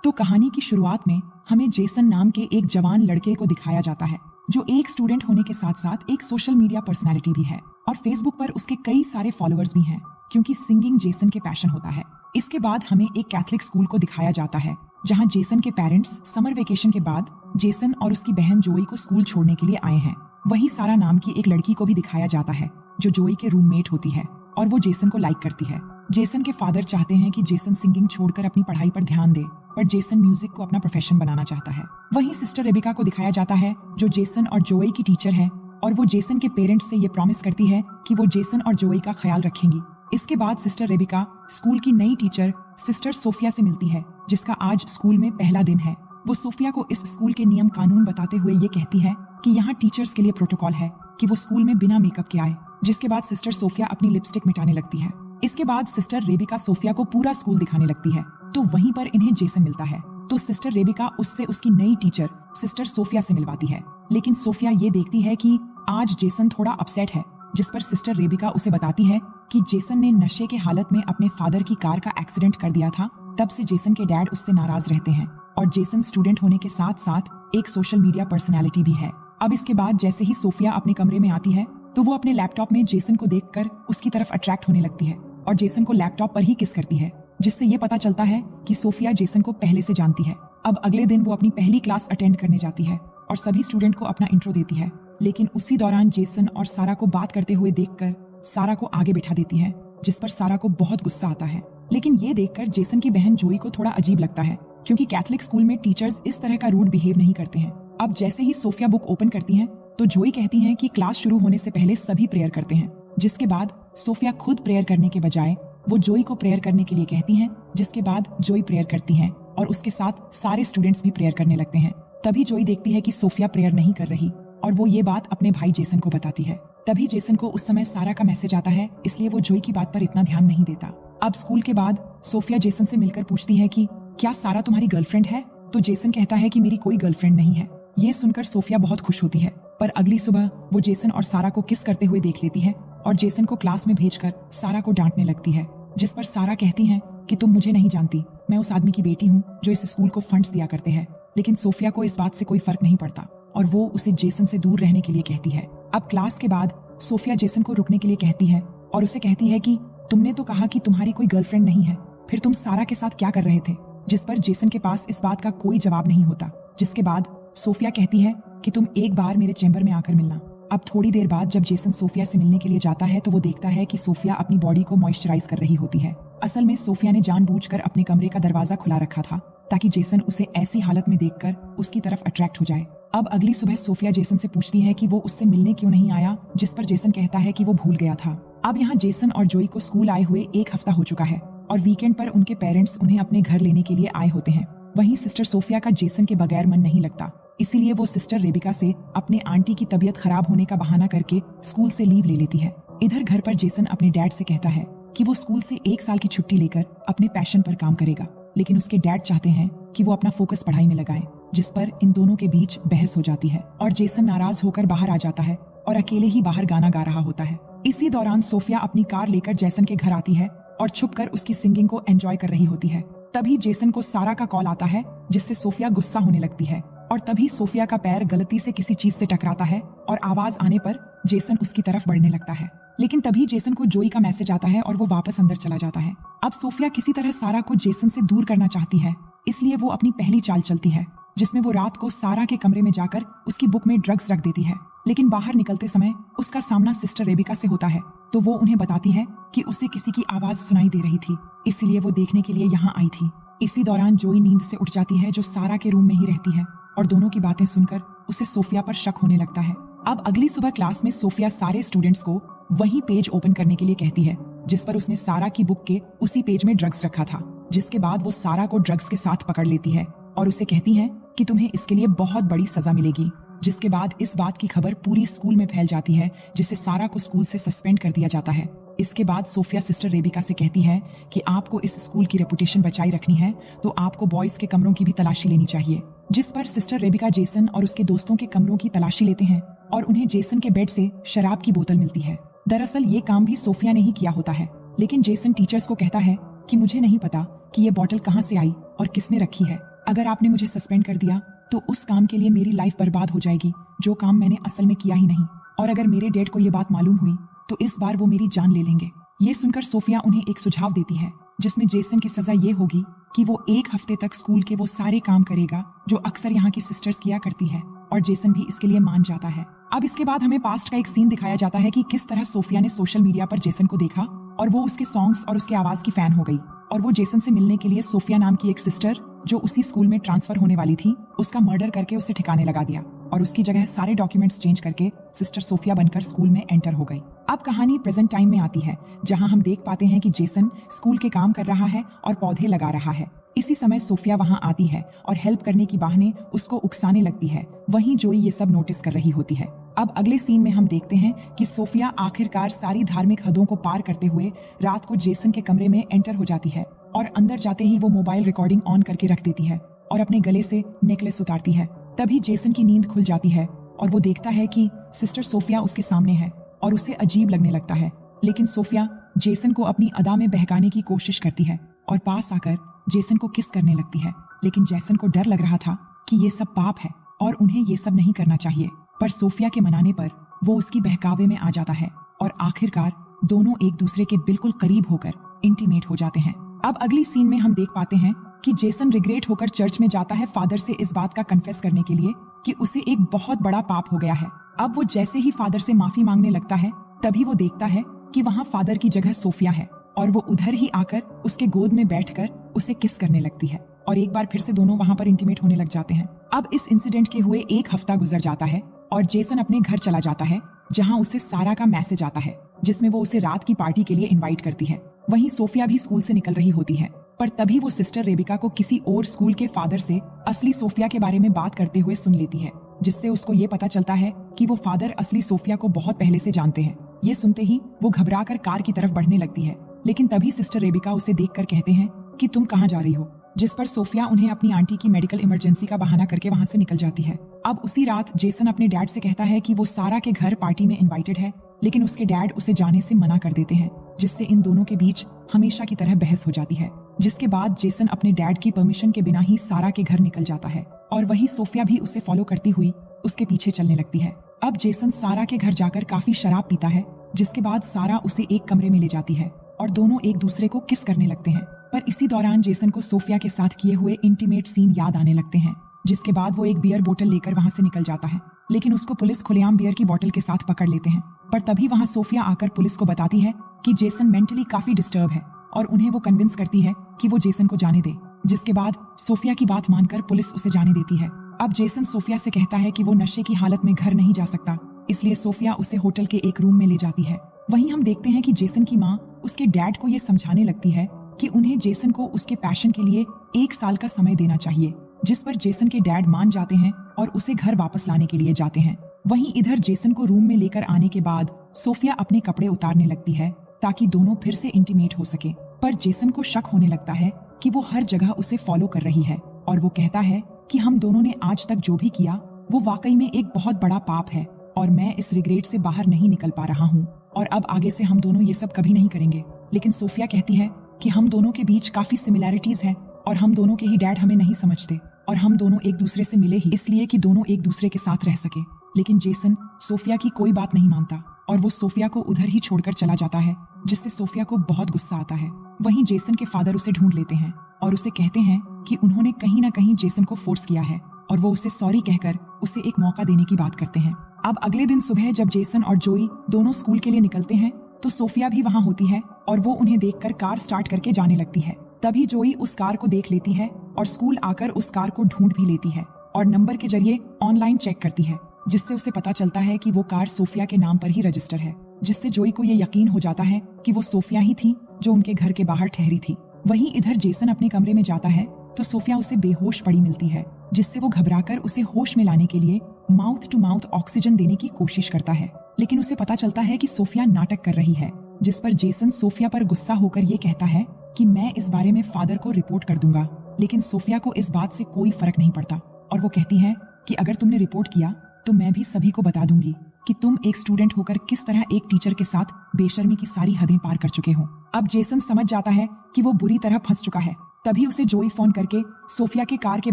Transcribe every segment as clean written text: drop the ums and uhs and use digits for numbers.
तो कहानी की शुरुआत में हमें जेसन नाम के एक जवान लड़के को दिखाया जाता है जो एक स्टूडेंट होने के साथ साथ एक सोशल मीडिया पर्सनालिटी भी है और फेसबुक पर उसके कई सारे फॉलोअर्स भी हैं क्योंकि सिंगिंग जेसन के पैशन होता है। इसके बाद हमें एक कैथलिक स्कूल को दिखाया जाता है जहां जेसन के पेरेंट्स समर वेकेशन के बाद जेसन और उसकी बहन जोई को स्कूल छोड़ने के लिए आए हैं। वही सारा नाम की एक लड़की को भी दिखाया जाता है जो जोई के रूममेट होती है और वो जेसन को लाइक करती है। जेसन के फादर चाहते हैं कि जेसन सिंगिंग छोड़कर अपनी पढ़ाई पर ध्यान दे, पर जेसन म्यूजिक को अपना प्रोफेशन बनाना चाहता है। वहीं सिस्टर रेबिका को दिखाया जाता है जो जेसन और जोई की टीचर है और वो जेसन के पेरेंट्स से ये प्रॉमिस करती है कि वो जेसन और जोई का ख्याल रखेंगी। इसके बाद सिस्टर रेबिका स्कूल की नई टीचर सिस्टर सोफिया से मिलती है जिसका आज स्कूल में पहला दिन है। वो सोफिया को इस स्कूल के नियम कानून बताते हुए ये कहती है कि यहाँ टीचर्स के लिए प्रोटोकॉल है कि वो स्कूल में बिना मेकअप के आए। जिसके बाद सिस्टर सोफिया अपनी लिपस्टिक मिटाने लगती है। इसके बाद सिस्टर रेबिका सोफिया को पूरा स्कूल दिखाने लगती है तो वहीं पर इन्हें जेसन मिलता है तो सिस्टर रेबिका उससे उसकी नई टीचर सिस्टर सोफिया से मिलवाती है। लेकिन सोफिया ये देखती है कि आज जेसन थोड़ा अपसेट है, जिस पर सिस्टर रेबिका उसे बताती है कि जेसन ने नशे के हालत में अपने फादर की कार का एक्सीडेंट कर दिया था। तब से जेसन के डैड उससे नाराज रहते हैं और जेसन स्टूडेंट होने के साथ साथ एक सोशल मीडिया पर्सनैलिटी भी है। अब इसके बाद जैसे ही सोफिया अपने कमरे में आती है तो वो अपने लैपटॉप में जेसन को देखकर उसकी तरफ अट्रैक्ट होने लगती है और जेसन को लैपटॉप पर ही किस करती है, जिससे ये पता चलता है कि सोफिया जेसन को पहले से जानती है। अब अगले दिन वो अपनी पहली क्लास अटेंड करने जाती है और सभी स्टूडेंट को अपना इंट्रो देती है। लेकिन उसी दौरान जेसन और सारा को बात करते हुए देखकर सारा को आगे बिठा देती है, जिस पर सारा को बहुत गुस्सा आता है। लेकिन ये देखकर जेसन की बहन जोई को थोड़ा अजीब लगता है क्योंकि कैथलिक स्कूल में टीचर्स इस तरह का रूड बिहेव नहीं करते हैं। अब जैसे ही सोफिया बुक ओपन करती है तो जोई कहती है कि क्लास शुरू होने से पहले सभी प्रेयर करते हैं। जिसके बाद सोफिया खुद प्रेयर करने के बजाय वो जोई को प्रेयर करने के लिए कहती हैं, जिसके बाद जोई प्रेयर करती हैं और उसके साथ सारे स्टूडेंट्स भी प्रेयर करने लगते हैं। तभी जोई देखती है कि सोफिया प्रेयर नहीं कर रही और वो ये बात अपने भाई जेसन को बताती है। तभी जेसन को उस समय सारा का मैसेज आता है, इसलिए वो जोई की बात पर इतना ध्यान नहीं देता। अब स्कूल के बाद सोफिया जेसन से मिलकर पूछती है कि क्या सारा तुम्हारी गर्लफ्रेंड है? तो जेसन कहता है कि मेरी कोई गर्लफ्रेंड नहीं है। ये सुनकर सोफिया बहुत खुश होती है, पर अगली सुबह वो जेसन और सारा को किस करते हुए देख लेती है और जेसन को क्लास में भेजकर सारा को डांटने लगती है। जिस पर सारा कहती है कि तुम मुझे नहीं जानती, मैं उस आदमी की बेटी हूँ जो इस स्कूल को फंड्स दिया करते हैं। लेकिन सोफिया को इस बात से कोई फर्क नहीं पड़ता और वो उसे जेसन से दूर रहने के लिए कहती है। अब क्लास के बाद सोफिया जेसन को रुकने के लिए कहती है और उसे कहती है कि तुमने तो कहा कि तुम्हारी कोई गर्लफ्रेंड नहीं है, फिर तुम सारा के साथ क्या कर रहे थे? जिस पर जेसन के पास इस बात का कोई जवाब नहीं होता। जिसके बाद सोफिया कहती है कि तुम एक बार मेरे चैम्बर में आकर मिलना। अब थोड़ी देर बाद जब जेसन सोफिया से मिलने के लिए जाता है तो वो देखता है कि सोफिया अपनी बॉडी को मॉइस्चराइज कर रही होती है। असल में सोफिया ने जानबूझकर अपने कमरे का दरवाजा खुला रखा था ताकि जेसन उसे ऐसी हालत में देखकर उसकी तरफ अट्रैक्ट हो जाए। अब अगली सुबह सोफिया जेसन से पूछती है कि वो उससे मिलने क्यों नहीं आया, जिस पर जेसन कहता है कि वो भूल गया था। अब यहाँ जेसन और जोई को स्कूल आए हुए एक हफ्ता हो चुका है और वीकेंड पर उनके पेरेंट्स उन्हें अपने घर लेने के लिए आए होते हैं। वहीं सिस्टर सोफिया का जेसन के बगैर मन नहीं लगता, इसीलिए वो सिस्टर रेबिका से अपने आंटी की तबीयत खराब होने का बहाना करके स्कूल से लीव ले लेती है। इधर घर पर जेसन अपने डैड से कहता है कि वो स्कूल से 1 साल की छुट्टी लेकर अपने पैशन पर काम करेगा, लेकिन उसके डैड चाहते हैं कि वो अपना फोकस पढ़ाई में लगाए, जिस पर इन दोनों के बीच बहस हो जाती है और जेसन नाराज होकर बाहर आ जाता है और अकेले ही बाहर गाना गा रहा होता है। इसी दौरान सोफिया अपनी कार लेकर जेसन के घर आती है और छुपकर उसकी सिंगिंग को एंजॉय कर रही होती है। तभी जेसन को सारा का कॉल आता है, जिससे सोफिया गुस्सा होने लगती है और तभी सोफिया का पैर गलती से किसी चीज से टकराता है और आवाज आने पर जेसन उसकी तरफ बढ़ने लगता है। लेकिन तभी जेसन को जोई का मैसेज आता है और वो वापस अंदर चला जाता है। अब सोफिया किसी तरह सारा को जेसन से दूर करना चाहती है, इसलिए वो अपनी पहली चाल चलती है, जिसमें वो रात को सारा के कमरे में जाकर उसकी बुक में ड्रग्स रख देती है। लेकिन बाहर निकलते समय उसका सामना सिस्टर रेबिका से होता है तो वो उन्हें बताती है कि उसे किसी की आवाज सुनाई दे रही थी, इसीलिए वो देखने के लिए यहाँ आई थी। इसी दौरान जोई नींद से उठ जाती है जो सारा के रूम में ही रहती है और दोनों की बातें सुनकर उसे सोफिया पर शक होने लगता है। अब अगली सुबह क्लास में सोफिया सारे स्टूडेंट्स को वही पेज ओपन करने के लिए कहती है जिस पर उसने सारा की बुक के उसी पेज में ड्रग्स रखा था। जिसके बाद वो सारा को ड्रग्स के साथ पकड़ लेती है और उसे कहती है कि तुम्हें इसके लिए बहुत बड़ी सजा मिलेगी। जिसके बाद इस बात की खबर पूरी स्कूल में फैल जाती है, जिससे सारा को स्कूल से सस्पेंड कर दिया जाता है। इसके बाद सोफिया सिस्टर रेबिका से कहती है कि आपको इस स्कूल की रेपुटेशन बचाई रखनी है तो आपको बॉयज के कमरों की भी तलाशी लेनी चाहिए। जिस पर सिस्टर रेबिका जेसन और उसके दोस्तों के कमरों की तलाशी लेते हैं और उन्हें जेसन के बेड से शराब की बोतल मिलती है। दरअसल ये काम भी सोफिया ने ही किया होता है, लेकिन जेसन टीचर्स को कहता है कि मुझे नहीं पता कि ये बोतल कहाँ से आई और किसने रखी है। अगर आपने मुझे सस्पेंड कर दिया तो उस काम के लिए मेरी लाइफ बर्बाद हो जाएगी, जो काम मैंने असल में किया ही नहीं। और अगर मेरे डैड को ये बात मालूम हुई तो इस बार वो मेरी जान ले लेंगे। ये सुनकर सोफिया उन्हें एक सुझाव देती है जिसमें जेसन की सजा ये होगी कि वो 1 हफ्ते तक स्कूल के वो सारे काम करेगा जो अक्सर यहाँ की सिस्टर्स किया करती है, और जेसन भी इसके लिए मान जाता है। अब इसके बाद हमें पास्ट का एक सीन दिखाया जाता है कि किस तरह सोफिया ने सोशल मीडिया पर जेसन को देखा और वो उसके सॉन्ग्स और उसके आवाज की फैन हो गई, और वो जेसन से मिलने के लिए सोफिया नाम की एक सिस्टर जो उसी स्कूल में ट्रांसफर होने वाली थी उसका मर्डर करके उसे ठिकाने लगा दिया, और उसकी जगह सारे डॉक्यूमेंट्स चेंज करके सिस्टर सोफिया बनकर स्कूल में एंटर हो गई। अब कहानी प्रेजेंट टाइम में आती है जहां हम देख पाते हैं कि जेसन स्कूल के काम कर रहा है और पौधे लगा रहा है। इसी समय सोफिया वहां आती है और हेल्प करने की बहाने उसको उकसाने लगती है। वहीं जोई ये सब नोटिस कर रही होती है। अब अगले सीन में हम देखते हैं कि सोफिया आखिरकार सारी धार्मिक हदों को पार करते हुए रात को जेसन के कमरे में एंटर हो जाती है, और अंदर जाते ही वो मोबाइल रिकॉर्डिंग ऑन करके रख देती है और अपने गले से नेकलेस उतारती है। तभी जेसन की नींद खुल जाती है और वो देखता है कि सिस्टर सोफिया उसके सामने है और उसे अजीब लगने लगता है। लेकिन सोफिया जेसन को अपनी अदा में बहकाने की कोशिश करती है और पास आकर जेसन को किस करने लगती है। लेकिन जेसन को डर लग रहा था कि ये सब पाप है और उन्हें ये सब नहीं करना चाहिए, पर सोफिया के मनाने पर वो उसकी बहकावे में आ जाता है और आखिरकार दोनों एक दूसरे के बिल्कुल करीब होकर इंटीमेट हो जाते हैं। अब अगली सीन में हम देख पाते हैं कि जेसन रिग्रेट होकर चर्च में जाता है फादर से इस बात का कन्फेस करने के लिए कि उसे एक बहुत बड़ा पाप हो गया है। अब वो जैसे ही फादर से माफी मांगने लगता है तभी वो देखता है कि वहाँ फादर की जगह सोफिया है, और वो उधर ही आकर उसके गोद में बैठकर उसे किस करने लगती है, और एक बार फिर से दोनों वहाँ पर इंटीमेट होने लग जाते हैं। अब इस इंसिडेंट के हुए 1 हफ्ता गुजर जाता है और जेसन अपने घर चला जाता है जहाँ उसे सारा का मैसेज आता है जिसमें वो उसे रात की पार्टी के लिए इनवाइट करती है। वहीं सोफिया भी स्कूल से निकल रही होती है, पर तभी वो सिस्टर रेबिका को किसी और स्कूल के फादर से असली सोफिया के बारे में बात करते हुए सुन लेती है, जिससे उसको ये पता चलता है कि वो फादर असली सोफिया को बहुत पहले से जानते हैं। ये सुनते ही वो घबराकर कार की तरफ बढ़ने लगती है, लेकिन तभी सिस्टर रेबिका उसे देखकर कहते हैं कि तुम कहाँ जा रही हो, जिस पर सोफिया उन्हें अपनी आंटी की मेडिकल इमरजेंसी का बहाना करके वहाँ से निकल जाती है। अब उसी रात जेसन अपने डैड से कहता है कि वो सारा के घर पार्टी में इनवाइटेड है, लेकिन उसके डैड उसे जाने से मना कर देते हैं, जिससे इन दोनों के बीच हमेशा की तरह बहस हो जाती है। जिसके बाद जेसन अपने डैड की परमिशन के बिना ही सारा के घर निकल जाता है, और वही सोफिया भी उसे फॉलो करती हुई उसके पीछे चलने लगती है। अब जेसन सारा के घर जाकर काफी शराब पीता है, जिसके बाद सारा उसे एक कमरे में ले जाती है और दोनों एक दूसरे को किस करने लगते हैं। पर इसी दौरान जेसन को सोफिया के साथ किए हुए इंटीमेट सीन याद आने लगते हैं, जिसके बाद वो एक बियर बोतल लेकर वहाँ से निकल जाता है, लेकिन उसको पुलिस खुलेआम बियर की बोतल के साथ पकड़ लेते हैं। पर तभी वहाँ सोफिया आकर पुलिस को बताती है कि जेसन मेंटली काफी डिस्टर्ब है, और उन्हें वो कन्विंस करती है कि वो जेसन को जाने दे, जिसके बाद सोफिया की बात मानकर पुलिस उसे जाने देती है। अब जेसन सोफिया से कहता है कि वो नशे की हालत में घर नहीं जा सकता, इसलिए सोफिया उसे होटल के एक रूम में ले जाती है। वहीं हम देखते हैं कि जेसन की माँ उसके डैड को ये समझाने लगती है कि उन्हें जेसन को उसके पैशन के लिए 1 साल का समय देना चाहिए, जिस पर जेसन के डैड मान जाते हैं और उसे घर वापस लाने के लिए जाते हैं। वहीं इधर जेसन को रूम में लेकर आने के बाद सोफिया अपने कपड़े उतारने लगती है ताकि दोनों फिर से इंटीमेट हो सके, पर जेसन को शक होने लगता है कि वो हर जगह उसे फॉलो कर रही है, और वो कहता है कि हम दोनों ने आज तक जो भी किया वो वाकई में एक बहुत बड़ा पाप है, और मैं इस रिग्रेट से बाहर नहीं निकल पा रहा हूँ, और अब आगे से हम दोनों ये सब कभी नहीं करेंगे। लेकिन सोफिया कहती है कि हम दोनों के बीच काफी सिमिलैरिटीज है, और हम दोनों के ही डैड हमें नहीं समझते, और हम दोनों एक दूसरे से मिले ही इसलिए कि दोनों एक दूसरे के साथ रह सके। लेकिन जेसन सोफिया की कोई बात नहीं मानता और वो सोफिया को उधर ही छोड़कर चला जाता है, जिससे सोफिया को बहुत गुस्सा आता है। वहीं जेसन के फादर उसे ढूंढ लेते हैं और उसे कहते हैं कि उन्होंने कहीं ना कहीं जेसन को फोर्स किया है, और वो उसे सॉरी कहकर उसे एक मौका देने की बात करते हैं। अब अगले दिन सुबह जब जेसन और जोई दोनों स्कूल के लिए निकलते हैं तो सोफिया भी वहाँ होती है, और वो उन्हें देखकर कार स्टार्ट करके जाने लगती है। तभी जोई उस कार को देख लेती है और स्कूल आकर उस कार को ढूंढ भी लेती है और नंबर के जरिए ऑनलाइन चेक करती है, जिससे उसे पता चलता है कि वो कार सोफिया के नाम पर ही रजिस्टर है, जिससे जोई को ये यकीन हो जाता है कि वो सोफिया ही थी जो उनके घर के बाहर ठहरी थी। वहीं इधर जेसन अपने कमरे में जाता है तो सोफिया उसे बेहोश पड़ी मिलती है, जिससे वो घबराकर उसे होश में लाने के लिए माउथ टू माउथ ऑक्सीजन देने की कोशिश करता है, लेकिन उसे पता चलता है कि सोफिया नाटक कर रही है, जिस पर जेसन सोफिया पर गुस्सा होकर ये कहता है कि मैं इस बारे में फादर को रिपोर्ट कर दूंगा। लेकिन सोफिया को इस बात से कोई फर्क नहीं पड़ता, और वो कहती है कि अगर तुमने रिपोर्ट किया तो मैं भी सभी को बता दूंगी कि तुम एक स्टूडेंट होकर किस तरह एक टीचर के साथ बेशर्मी की सारी हदें पार कर चुके हो। अब जेसन समझ जाता है कि वो बुरी तरह फंस चुका है, तभी उसे जोई फोन करके सोफिया के कार के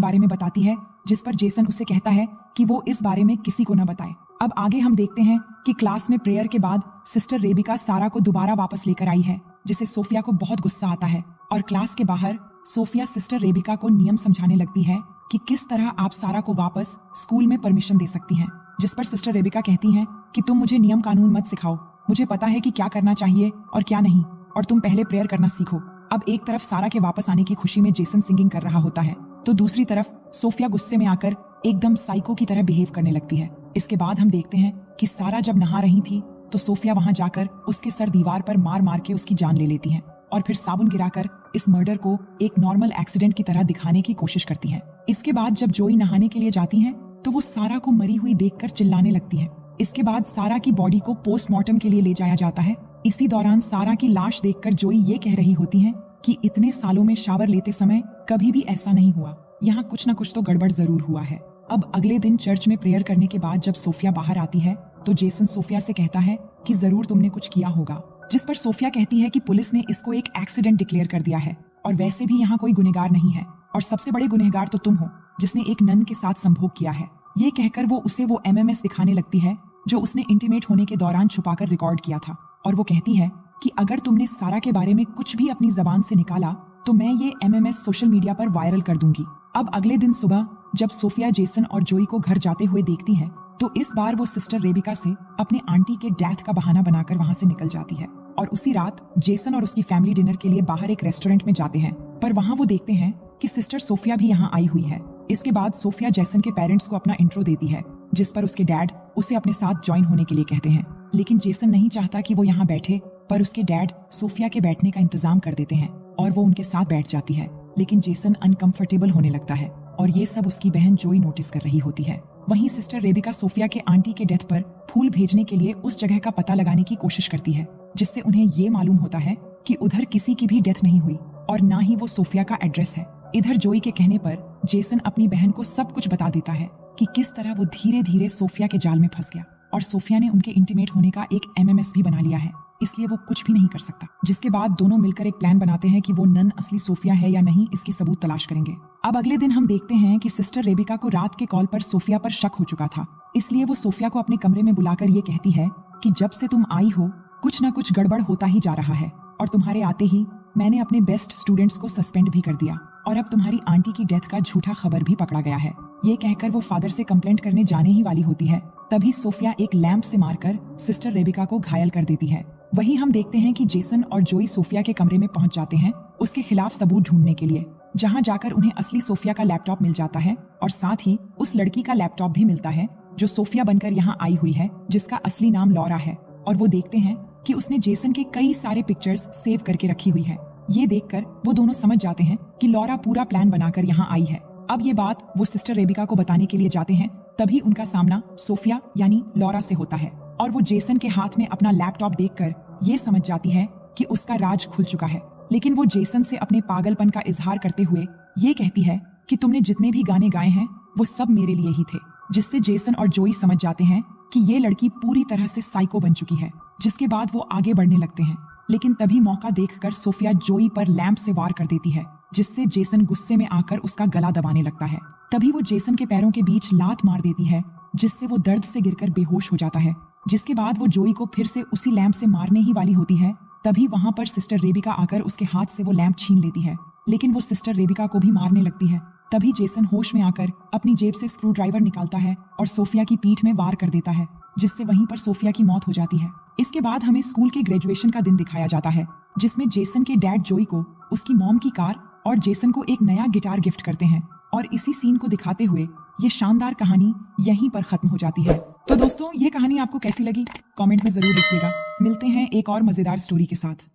बारे में बताती है, जिस पर जेसन उसे कहता है कि वो इस बारे में किसी को न बताए। अब आगे हम देखते हैं कि क्लास में प्रेयर के बाद सिस्टर रेबिका सारा को दोबारा वापस लेकर आई है, जिसे सोफिया को बहुत गुस्सा आता है। और क्लास के बाहर सोफिया सिस्टर रेबिका को नियम समझाने लगती है कि किस तरह आप सारा को वापस स्कूल में परमिशन दे सकती हैं, जिस पर सिस्टर रेबिका कहती हैं कि तुम मुझे नियम कानून मत सिखाओ, मुझे पता है कि क्या करना चाहिए और क्या नहीं, और तुम पहले प्रेयर करना सीखो। अब एक तरफ सारा के वापस आने की खुशी में जेसन सिंगिंग कर रहा होता है, तो दूसरी तरफ सोफिया गुस्से में आकर एकदम साइको की तरह बिहेव करने लगती है। इसके बाद हम देखते हैं कि सारा जब नहा रही थी तो सोफिया वहां जाकर उसके सर दीवार पर मार मार के उसकी जान ले लेती है और फिर साबुन गिराकर इस मर्डर को एक नॉर्मल एक्सीडेंट की तरह दिखाने की कोशिश करती है। इसके बाद जब जोई नहाने के लिए जाती है तो वो सारा को मरी हुई देखकर चिल्लाने लगती है। इसके बाद सारा की बॉडी को पोस्टमार्टम के लिए ले जाया जाता है। इसी दौरान सारा की लाश देखकर जोई ये कह रही होती है कि इतने सालों में शावर लेते समय कभी भी ऐसा नहीं हुआ, यहाँ कुछ न कुछ तो गड़बड़ जरूर हुआ है। अब अगले दिन चर्च में प्रेयर करने के बाद जब सोफिया बाहर आती है तो जेसन सोफिया से कहता है कि जरूर तुमने कुछ किया होगा, जिस पर सोफिया कहती है कि पुलिस ने इसको एक एक्सीडेंट डिक्लेयर कर दिया है और वैसे भी यहाँ कोई गुनहगार नहीं है और सबसे बड़े गुनहगार तो तुम हो जिसने एक नन के साथ संभोग किया है। ये कहकर वो उसे वो एमएमएस दिखाने लगती है जो उसने इंटीमेट होने के दौरान छुपाकर रिकॉर्ड किया था, और वो कहती है कि अगर तुमने सारा के बारे में कुछ भी अपनी जबान से निकाला तो मैं ये एमएमएस सोशल मीडिया पर वायरल कर दूंगी। अब अगले दिन सुबह जब सोफिया जेसन और जोई को घर जाते हुए देखती है तो इस बार वो सिस्टर रेबिका से अपने आंटी के डेथ का बहाना बनाकर वहां से निकल जाती है और उसी रात जेसन और उसकी फैमिली डिनर के लिए बाहर एक रेस्टोरेंट में जाते हैं, पर वहां वो देखते हैं कि सिस्टर सोफिया भी यहाँ आई हुई है। इसके बाद सोफिया जेसन के पेरेंट्स को अपना इंट्रो देती है, जिस पर उसके डैड उसे अपने साथ ज्वाइन होने के लिए कहते हैं, लेकिन जेसन नहीं चाहता कि वो यहाँ बैठे, पर उसके डैड सोफिया के बैठने का इंतजाम कर देते हैं और वो उनके साथ बैठ जाती है। लेकिन जेसन अनकंफर्टेबल होने लगता है और ये सब उसकी बहन जोई नोटिस कर रही होती है। वहीं सिस्टर रेबिका सोफिया के आंटी के डेथ पर फूल भेजने के लिए उस जगह का पता लगाने की कोशिश करती है, जिससे उन्हें ये मालूम होता है कि उधर किसी की भी डेथ नहीं हुई और ना ही वो सोफिया का एड्रेस है। इधर जोई के कहने पर जेसन अपनी बहन को सब कुछ बता देता है कि किस तरह वो धीरे धीरे सोफिया के जाल में फंस गया और सोफिया ने उनके इंटीमेट होने का एक एमएमएस भी बना लिया है, इसलिए वो कुछ भी नहीं कर सकता। जिसके बाद दोनों मिलकर एक प्लान बनाते हैं कि वो नन असली सोफिया है या नहीं, इसकी सबूत तलाश करेंगे। अब अगले दिन हम देखते हैं कि सिस्टर रेबिका को रात के कॉल पर सोफिया पर शक हो चुका था, इसलिए वो सोफिया को अपने कमरे में बुलाकर ये कहती है कि जब से तुम आई हो कुछ न कुछ गड़बड़ होता ही जा रहा है और तुम्हारे आते ही मैंने अपने बेस्ट स्टूडेंट्स को सस्पेंड भी कर दिया और अब तुम्हारी आंटी की डेथ का झूठा खबर भी पकड़ा गया है। ये कहकर वो फादर से कंप्लेंट करने जाने ही वाली होती है, तभी सोफिया एक लैंप से मारकर सिस्टर रेबिका को घायल कर देती है। वहीं हम देखते हैं कि जेसन और जोई सोफिया के कमरे में पहुंच जाते हैं उसके खिलाफ सबूत ढूंढने के लिए, जहां जाकर उन्हें असली सोफिया का लैपटॉप मिल जाता है और साथ ही उस लड़की का लैपटॉप भी मिलता है जो सोफिया बनकर यहाँ आई हुई है, जिसका असली नाम लॉरा है। और वो देखते हैं कि उसने जेसन के कई सारे पिक्चर्स सेव करके रखी हुई है। ये देखकर वो दोनों समझ जाते हैं कि लॉरा पूरा प्लान बनाकर यहाँ आई है। अब ये बात वो सिस्टर रेबिका को बताने के लिए जाते हैं, तभी उनका सामना सोफिया यानी लॉरा से होता है और वो जेसन के हाथ में अपना लैपटॉप देखकर ये समझ जाती है कि उसका राज खुल चुका है। लेकिन वो जेसन से अपने पागलपन का इजहार करते हुए ये कहती है कि तुमने जितने भी गाने गाए हैं वो सब मेरे लिए ही थे, जिससे जेसन और जोई समझ जाते हैं कि ये लड़की पूरी तरह से साइको बन चुकी है। जिसके बाद वो आगे बढ़ने लगते हैं, लेकिन तभी मौका देखकर सोफिया जोई पर लैंप से वार कर देती है, जिससे जेसन गुस्से में आकर उसका गला दबाने लगता है। तभी वो जेसन के पैरों के बीच लात मार देती है, जिससे वो दर्द से गिरकर बेहोश हो जाता है। जिसके बाद वो जोई को फिर से उसी लैंप से मारने ही वाली होती है, तभी वहां पर सिस्टर रेबिका आकर उसके हाथ से वो लैंप छीन लेती है, लेकिन वो सिस्टर रेबिका को भी मारने लगती है। तभी जेसन होश में आकर अपनी जेब से स्क्रू ड्राइवर निकालता है और सोफिया की पीठ में वार कर देता है, जिससे वहीं पर सोफिया की मौत हो जाती है। इसके बाद हमें स्कूल के ग्रेजुएशन का दिन दिखाया जाता है, जिसमें जेसन के डैड जोई को उसकी मॉम की कार और जेसन को एक नया गिटार गिफ्ट करते हैं और इसी सीन को दिखाते हुए ये शानदार कहानी यहीं पर खत्म हो जाती है। तो दोस्तों, ये कहानी आपको कैसी लगी कमेंट में जरूर लिखिएगा। मिलते हैं एक और मजेदार स्टोरी के साथ।